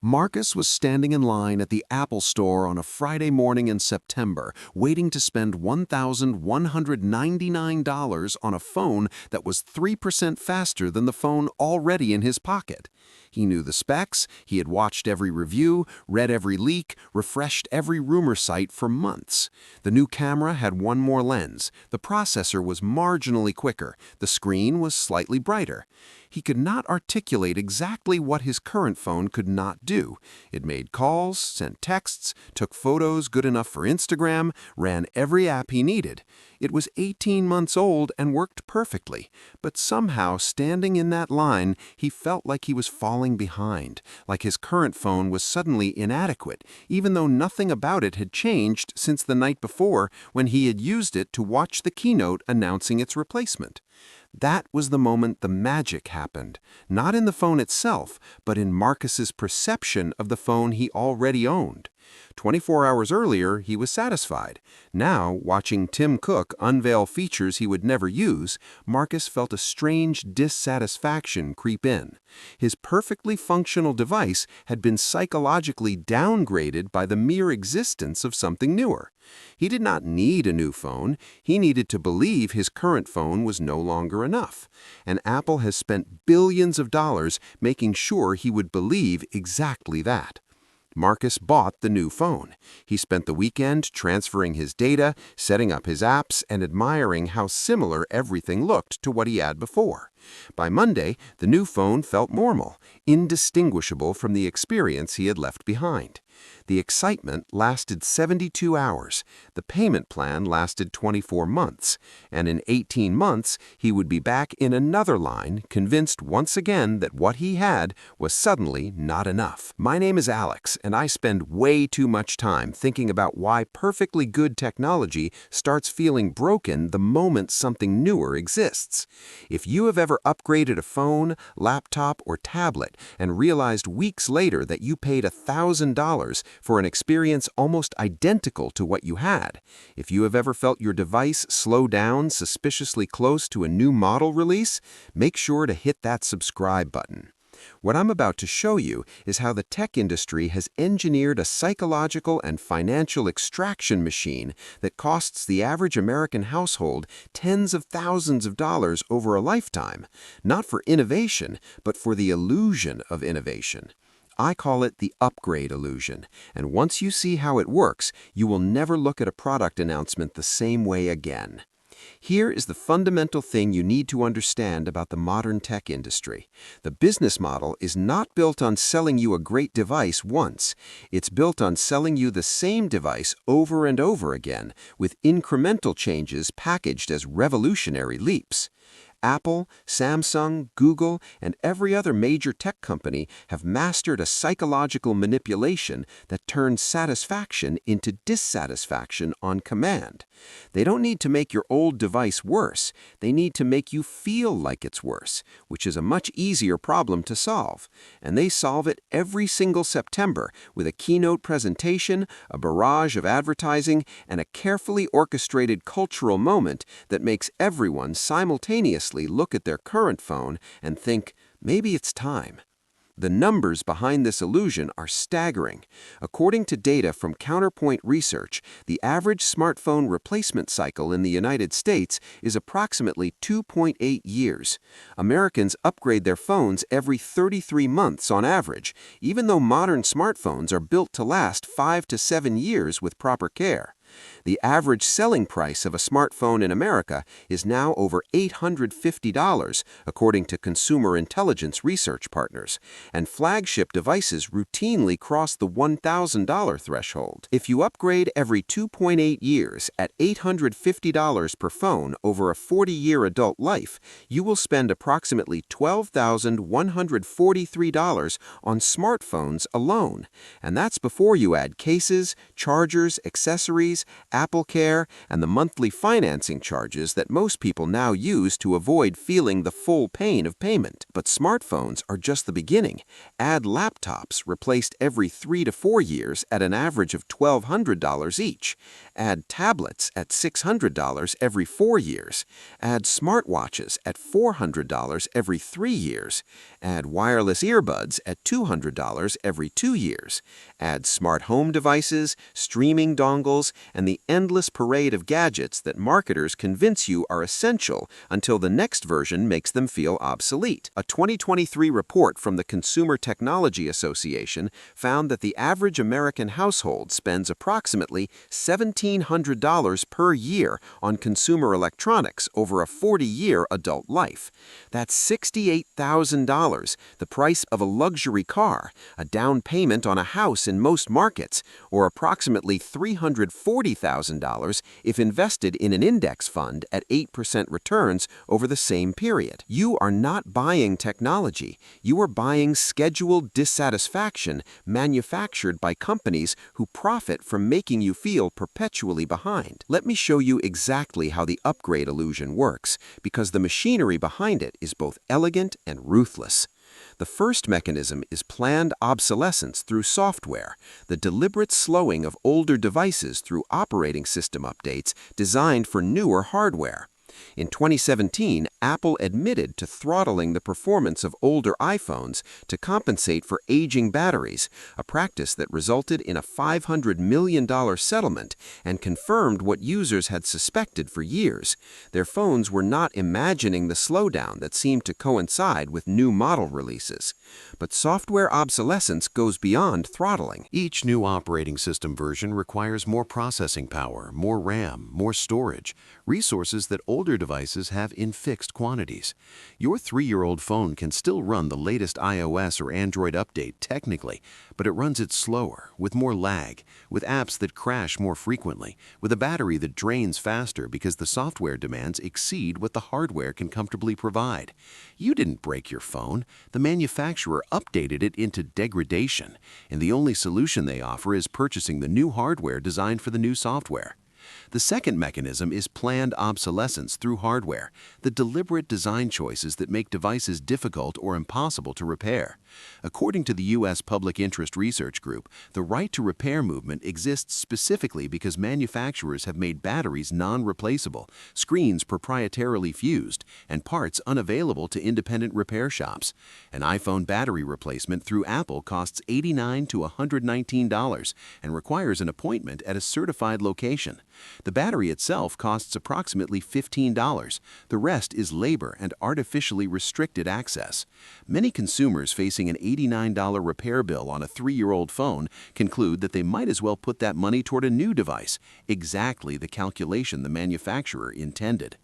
Marcus was standing in line at the Apple Store on a Friday morning in September, waiting to spend $1,199 on a phone that was 3% faster than the phone already in his pocket. He knew the specs, he had watched every review, read every leak, refreshed every rumor site for months. The new camera had one more lens, the processor was marginally quicker, the screen was slightly brighter. He could not articulate exactly what his current phone could not do. It made calls, sent texts, took photos good enough for Instagram, ran every app he needed. It was 18 months old and worked perfectly, but somehow standing in that line, he felt like he was falling behind, like his current phone was suddenly inadequate, even though nothing about it had changed since the night before when he had used it to watch the keynote announcing its replacement. That was the moment the magic happened, not in the phone itself, but in Marcus's perception of the phone he already owned. 24 hours earlier, he was satisfied. Now, watching Tim Cook unveil features he would never use, Marcus felt a strange dissatisfaction creep in. His perfectly functional device had been psychologically downgraded by the mere existence of something newer. He did not need a new phone. He needed to believe his current phone was no longer enough. And Apple has spent billions of dollars making sure he would believe exactly that. Marcus bought the new phone. He spent the weekend transferring his data, setting up his apps, and admiring how similar everything looked to what he had before. By Monday, the new phone felt normal, indistinguishable from the experience he had left behind. The excitement lasted 72 hours, the payment plan lasted 24 months, and in 18 months he would be back in another line, convinced once again that what he had was suddenly not enough. My name is Alex, and I spend way too much time thinking about why perfectly good technology starts feeling broken the moment something newer exists. If you have ever upgraded a phone, laptop, or tablet and realized weeks later that you paid $1,000 for an experience almost identical to what you had, if you have ever felt your device slow down suspiciously close to a new model release, make sure to hit that subscribe button. What I'm about to show you is how the tech industry has engineered a psychological and financial extraction machine that costs the average American household tens of thousands of dollars over a lifetime, not for innovation, but for the illusion of innovation. I call it the upgrade illusion, and once you see how it works, you will never look at a product announcement the same way again. Here is the fundamental thing you need to understand about the modern tech industry. The business model is not built on selling you a great device once. It's built on selling you the same device over and over again, with incremental changes packaged as revolutionary leaps. Apple, Samsung, Google, and every other major tech company have mastered a psychological manipulation that turns satisfaction into dissatisfaction on command. They don't need to make your old device worse. They need to make you feel like it's worse, which is a much easier problem to solve. And they solve it every single September with a keynote presentation, a barrage of advertising, and a carefully orchestrated cultural moment that makes everyone simultaneously look at their current phone and think, maybe it's time. The numbers behind this illusion are staggering. According to data from Counterpoint Research, the average smartphone replacement cycle in the United States is approximately 2.8 years. Americans upgrade their phones every 33 months on average, even though modern smartphones are built to last 5 to 7 years with proper care. The average selling price of a smartphone in America is now over $850, according to Consumer Intelligence Research Partners, and flagship devices routinely cross the $1,000 threshold. If you upgrade every 2.8 years at $850 per phone over a 40-year adult life, you will spend approximately $12,143 on smartphones alone, and that's before you add cases, chargers, accessories, fees, Apple Care, and the monthly financing charges that most people now use to avoid feeling the full pain of payment. But smartphones are just the beginning. Add laptops replaced every 3 to 4 years at an average of $1,200 each. Add tablets at $600 every 4 years. Add smartwatches at $400 every 3 years. Add wireless earbuds at $200 every 2 years. Add smart home devices, streaming dongles, and the endless parade of gadgets that marketers convince you are essential until the next version makes them feel obsolete. A 2023 report from the Consumer Technology Association found that the average American household spends approximately $1,700 per year on consumer electronics over a 40-year adult life. That's $68,000, the price of a luxury car, a down payment on a house in most markets, or approximately $340,000 if invested in an index fund at 8% returns over the same period. You are not buying technology. You are buying scheduled dissatisfaction manufactured by companies who profit from making you feel perpetually behind. Let me show you exactly how the upgrade illusion works, because the machinery behind it is both elegant and ruthless. The first mechanism is planned obsolescence through software, the deliberate slowing of older devices through operating system updates designed for newer hardware. In 2017, Apple admitted to throttling the performance of older iPhones to compensate for aging batteries, a practice that resulted in a $500 million settlement and confirmed what users had suspected for years. Their phones were not imagining the slowdown that seemed to coincide with new model releases. But software obsolescence goes beyond throttling. Each new operating system version requires more processing power, more RAM, more storage, resources that older devices have in fixed quantities. Your 3-year-old phone can still run the latest iOS or Android update technically, but it runs it slower, with more lag, with apps that crash more frequently, with a battery that drains faster because the software demands exceed what the hardware can comfortably provide. You didn't break your phone. The manufacturer updated it into degradation, and the only solution they offer is purchasing the new hardware designed for the new software. The second mechanism is planned obsolescence through hardware, the deliberate design choices that make devices difficult or impossible to repair. According to the U.S. Public Interest Research Group, the right to repair movement exists specifically because manufacturers have made batteries non-replaceable, screens proprietarily fused, and parts unavailable to independent repair shops. An iPhone battery replacement through Apple costs $89 to $119 and requires an appointment at a certified location. The battery itself costs approximately $15. The rest is labor and artificially restricted access. Many consumers facing an $89 repair bill on a 3-year-old phone conclude that they might as well put that money toward a new device, exactly the calculation the manufacturer intended.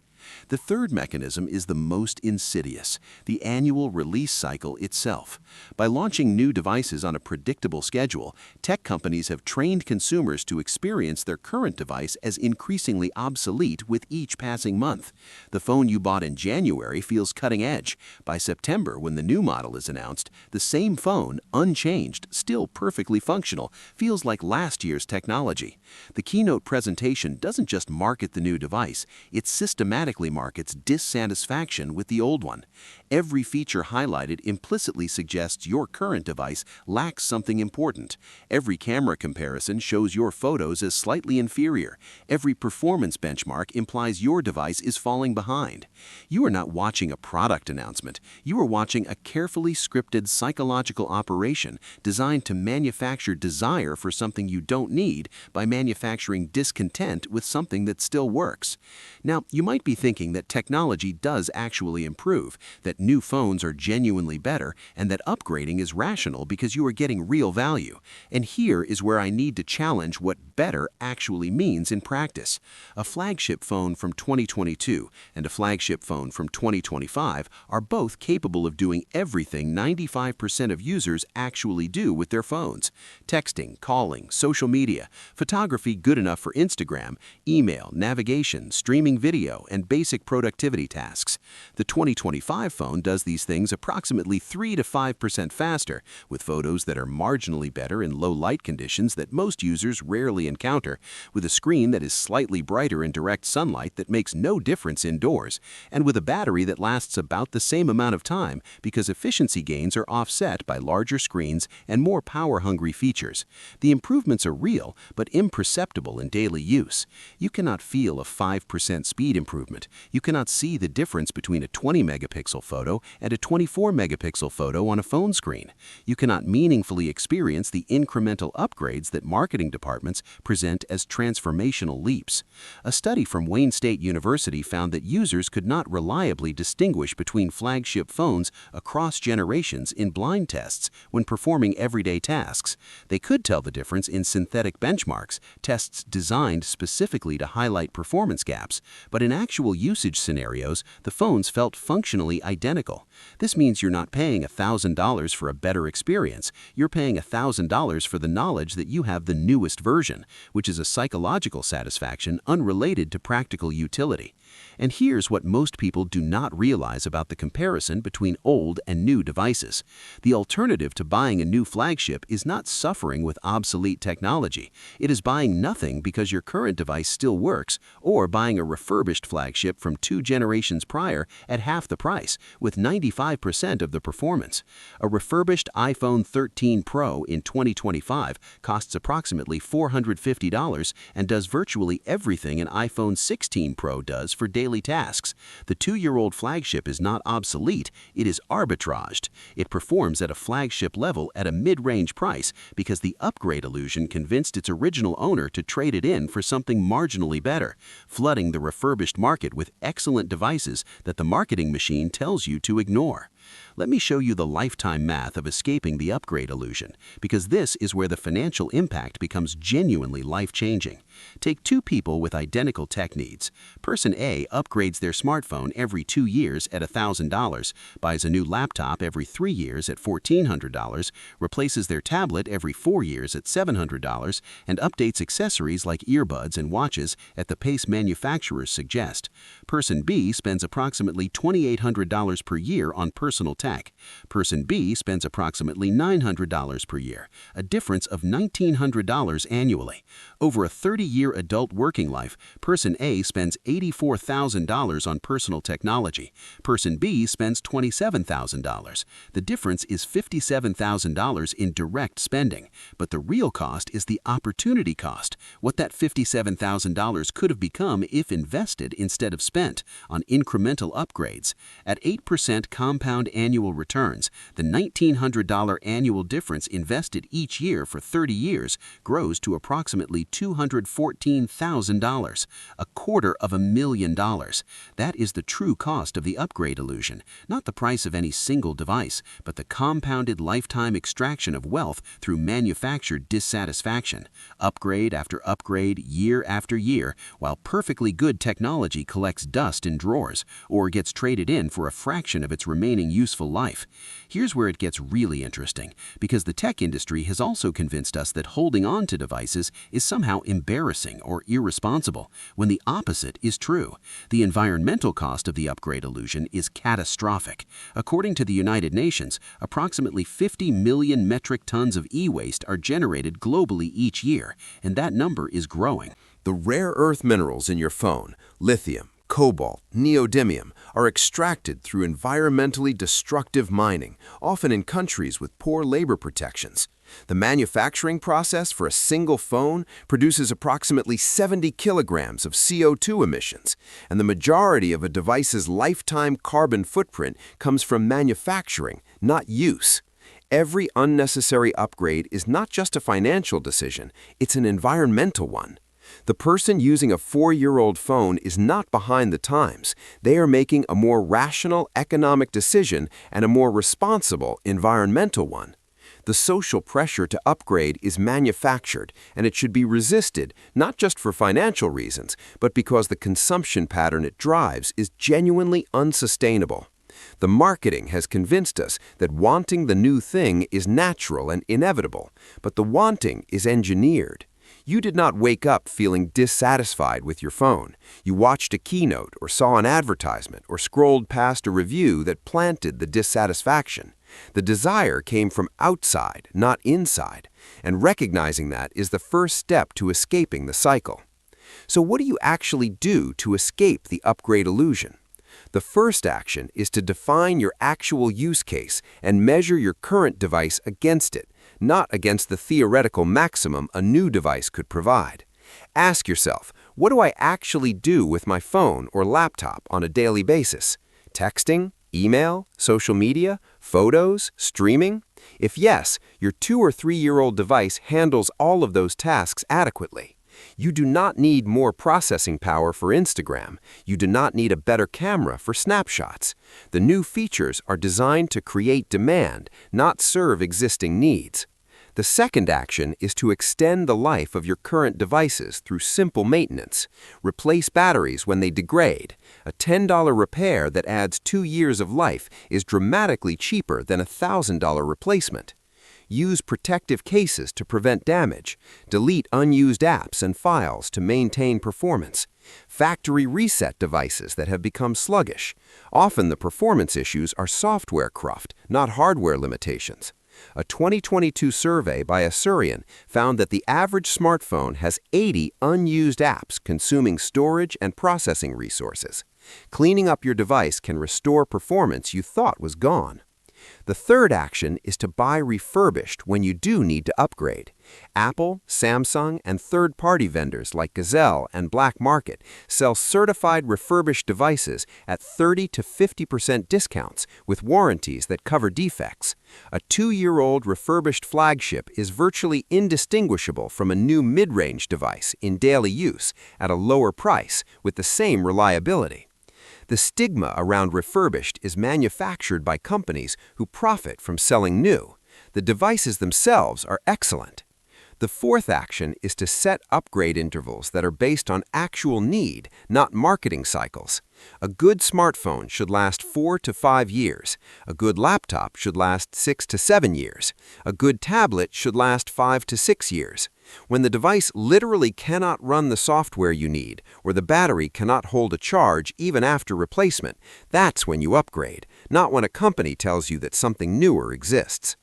The third mechanism is the most insidious, the annual release cycle itself. By launching new devices on a predictable schedule, tech companies have trained consumers to experience their current device as increasingly obsolete with each passing month. The phone you bought in January feels cutting edge. By September, when the new model is announced, the same phone, unchanged, still perfectly functional, feels like last year's technology. The keynote presentation doesn't just market the new device, it systematically markets dissatisfaction with the old one. Every feature highlighted implicitly suggests your current device lacks something important. Every camera comparison shows your photos as slightly inferior. Every performance benchmark implies your device is falling behind. You are not watching a product announcement. You are watching a carefully scripted psychological operation designed to manufacture desire for something you don't need by manufacturing discontent with something that still works. Now, you might be thinking that technology does actually improve, that new phones are genuinely better, and that upgrading is rational because you are getting real value. And here is where I need to challenge what better actually means in practice. A flagship phone from 2022 and a flagship phone from 2025 are both capable of doing everything 95% of users actually do with their phones. Texting, calling, social media, photography good enough for Instagram, email, navigation, streaming video, and basic productivity tasks. The 2025 phone does these things approximately 3 to 5% faster, with photos that are marginally better in low light conditions that most users rarely encounter, with a screen that is slightly brighter in direct sunlight that makes no difference indoors, and with a battery that lasts about the same amount of time because efficiency gains are offset by larger screens and more power-hungry features. The improvements are real, but imperceptible in daily use. You cannot feel a 5% speed improvement. You cannot see the difference between a 20-megapixel photo and a 24-megapixel photo on a phone screen. You cannot meaningfully experience the incremental upgrades that marketing departments present as transformational leaps. A study from Wayne State University found that users could not reliably distinguish between flagship phones across generations in blind tests when performing everyday tasks. They could tell the difference in synthetic benchmarks, tests designed specifically to highlight performance gaps, but in actual usage scenarios, the phones felt functionally identical. This means you're not paying $1,000 for a better experience. You're paying $1,000 for the knowledge that you have the newest version, which is a psychological satisfaction unrelated to practical utility. And here's what most people do not realize about the comparison between old and new devices. The alternative to buying a new flagship is not suffering with obsolete technology. It is buying nothing because your current device still works, or buying a refurbished flagship from 2 generations prior at half the price, with 95% of the performance. A refurbished iPhone 13 Pro in 2025 costs approximately $450 and does virtually everything an iPhone 16 Pro does for daily tasks. The 2-year-old flagship is not obsolete, it is arbitraged. It performs at a flagship level at a mid-range price because the upgrade illusion convinced its original owner to trade it in for something marginally better, flooding the refurbished market with excellent devices that the marketing machine tells you to ignore. Let me show you the lifetime math of escaping the upgrade illusion, because this is where the financial impact becomes genuinely life-changing. Take 2 people with identical tech needs. Person A upgrades their smartphone every 2 years at $1,000, buys a new laptop every 3 years at $1,400, replaces their tablet every 4 years at $700, and updates accessories like earbuds and watches at the pace manufacturers suggest. Person B spends approximately $2,800 per year on personal tech. Person B spends approximately $900 per year, a difference of $1,900 annually. Over a 30-year adult working life, Person A spends $84,000 on personal technology. Person B spends $27,000. The difference is $57,000 in direct spending, but the real cost is the opportunity cost, what that $57,000 could have become if invested instead of spent on incremental upgrades. At 8% compound annual returns, the $1,900 annual difference invested each year for 30 years grows to approximately $214,000, $250,000. That is the true cost of the upgrade illusion, not the price of any single device, but the compounded lifetime extraction of wealth through manufactured dissatisfaction, upgrade after upgrade, year after year, while perfectly good technology collects dust in drawers or gets traded in for a fraction of its remaining useful life. Here's where it gets really interesting, because the tech industry has also convinced us that holding on to devices is somehow embarrassing or irresponsible, when the opposite is true. The environmental cost of the upgrade illusion is catastrophic. According to the United Nations, approximately 50 million metric tons of e-waste are generated globally each year, and that number is growing. The rare earth minerals in your phone, lithium, cobalt, neodymium, are extracted through environmentally destructive mining, often in countries with poor labor protections. The manufacturing process for a single phone produces approximately 70 kilograms of CO2 emissions, and the majority of a device's lifetime carbon footprint comes from manufacturing, not use. Every unnecessary upgrade is not just a financial decision, it's an environmental one. The person using a 4-year-old phone is not behind the times. They are making a more rational economic decision and a more responsible environmental one. The social pressure to upgrade is manufactured, and it should be resisted, not just for financial reasons, but because the consumption pattern it drives is genuinely unsustainable. The marketing has convinced us that wanting the new thing is natural and inevitable, but the wanting is engineered. You did not wake up feeling dissatisfied with your phone. You watched a keynote or saw an advertisement or scrolled past a review that planted the dissatisfaction. The desire came from outside, not inside, and recognizing that is the first step to escaping the cycle. So what do you actually do to escape the upgrade illusion? The first action is to define your actual use case and measure your current device against it, not against the theoretical maximum a new device could provide. Ask yourself, what do I actually do with my phone or laptop on a daily basis? Texting? Email? Social media? Photos? Streaming? If yes, your 2- or 3-year-old device handles all of those tasks adequately. You do not need more processing power for Instagram. You do not need a better camera for snapshots. The new features are designed to create demand, not serve existing needs. The second action is to extend the life of your current devices through simple maintenance. Replace batteries when they degrade. A $10 repair that adds 2 years of life is dramatically cheaper than a $1,000 replacement. Use protective cases to prevent damage. Delete unused apps and files to maintain performance. Factory reset devices that have become sluggish. Often the performance issues are software cruft, not hardware limitations. A 2022 survey by Asurion found that the average smartphone has 80 unused apps consuming storage and processing resources. Cleaning up your device can restore performance you thought was gone. The third action is to buy refurbished when you do need to upgrade. Apple, Samsung, and third-party vendors like Gazelle and Black Market sell certified refurbished devices at 30 to 50% discounts with warranties that cover defects. A 2-year-old refurbished flagship is virtually indistinguishable from a new mid-range device in daily use at a lower price with the same reliability. The stigma around refurbished is manufactured by companies who profit from selling new. The devices themselves are excellent. The fourth action is to set upgrade intervals that are based on actual need, not marketing cycles. A good smartphone should last 4 to 5 years. A good laptop should last 6 to 7 years. A good tablet should last 5 to 6 years. When the device literally cannot run the software you need, or the battery cannot hold a charge even after replacement, that's when you upgrade, not when a company tells you that something newer exists.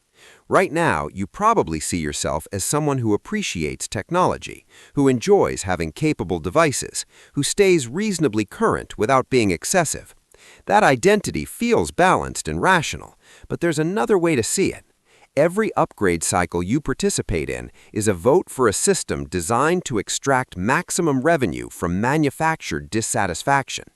Right now, you probably see yourself as someone who appreciates technology, who enjoys having capable devices, who stays reasonably current without being excessive. That identity feels balanced and rational, but there's another way to see it. Every upgrade cycle you participate in is a vote for a system designed to extract maximum revenue from manufactured dissatisfaction.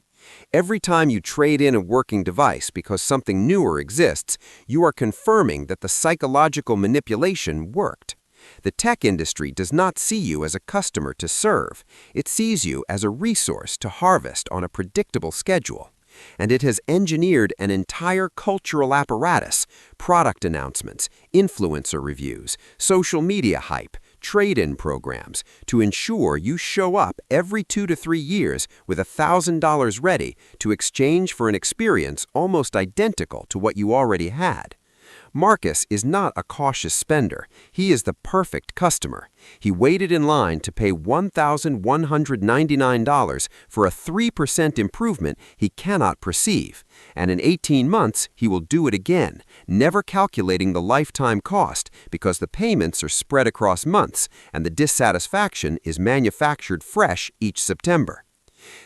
Every time you trade in a working device because something newer exists, you are confirming that the psychological manipulation worked. The tech industry does not see you as a customer to serve. It sees you as a resource to harvest on a predictable schedule. And it has engineered an entire cultural apparatus, product announcements, influencer reviews, social media hype, trade-in programs, to ensure you show up every 2 to 3 years with $1,000 ready to exchange for an experience almost identical to what you already had. Marcus is not a cautious spender. He is the perfect customer. He waited in line to pay $1,199 for a 3% improvement he cannot perceive. And in 18 months, he will do it again, never calculating the lifetime cost because the payments are spread across months and the dissatisfaction is manufactured fresh each September.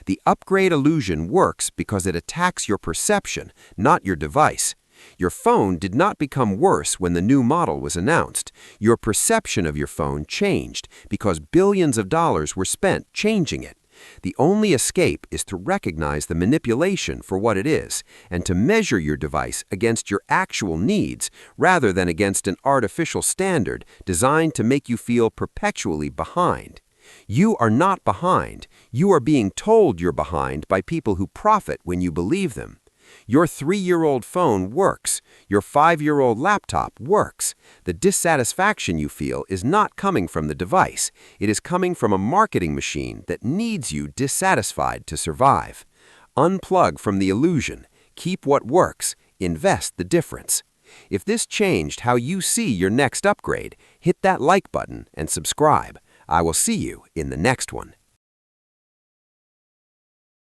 The upgrade illusion works because it attacks your perception, not your device. Your phone did not become worse when the new model was announced. Your perception of your phone changed because billions of dollars were spent changing it. The only escape is to recognize the manipulation for what it is and to measure your device against your actual needs rather than against an artificial standard designed to make you feel perpetually behind. You are not behind. You are being told you're behind by people who profit when you believe them. Your 3-year-old phone works. Your 5-year-old laptop works. The dissatisfaction you feel is not coming from the device. It is coming from a marketing machine that needs you dissatisfied to survive. Unplug from the illusion. Keep what works. Invest the difference. If this changed how you see your next upgrade, hit that like button and subscribe. I will see you in the next one.